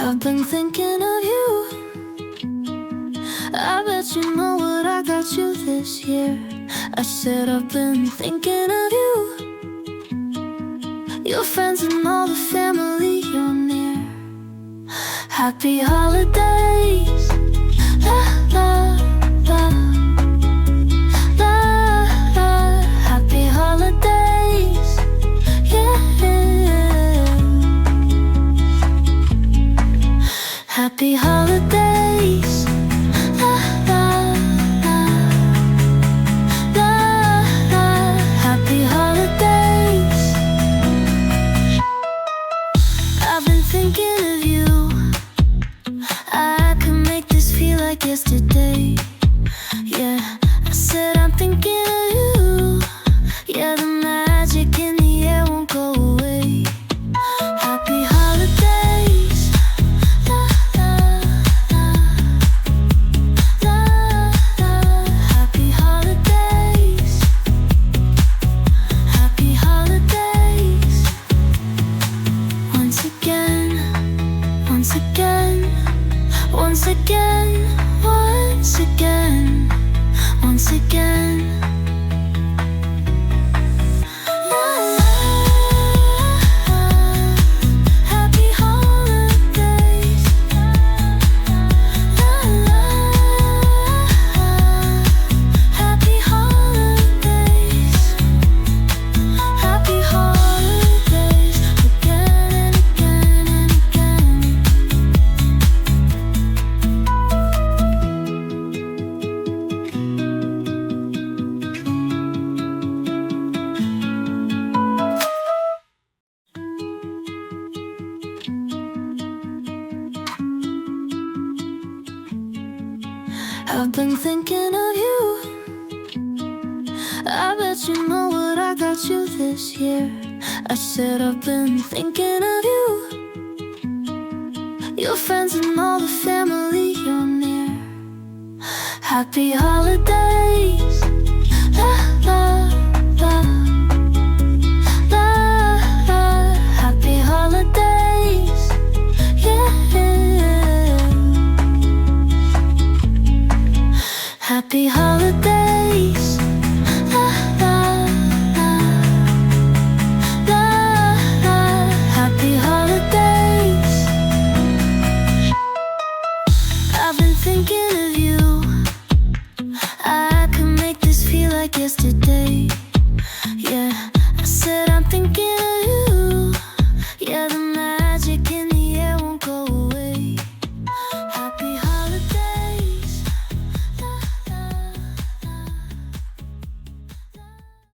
I've been thinking of you. I bet you know what I got you this year. I said I've been thinking of you. Your friends and all the family you're near. Happy holidays. La la la la la. Happy holidays. Yeah. Happy holidays. La la la la la. Happy holidays. I've been thinking of you. I could make this feel like yesterday. Yeah, I said I'm thinking of you. Yeah, the magic in the air won't go away. Happy holidays. La la la la la. Happy holidays. Happy holidays. Once again, once again, once again, once again, once again. La, la, happy holidays. La, la, happy holidays. Happy holidays again and again and again. I've been thinking of you. I bet you know what I got you this year. I said I've been thinking of you. Your friends and all the family you're near. Happy holidays. La la la la la. Happy holidays. Yeah. Happy holidays. La la la la la. Happy holidays. I've been thinking of you. I could make this feel like yesterday.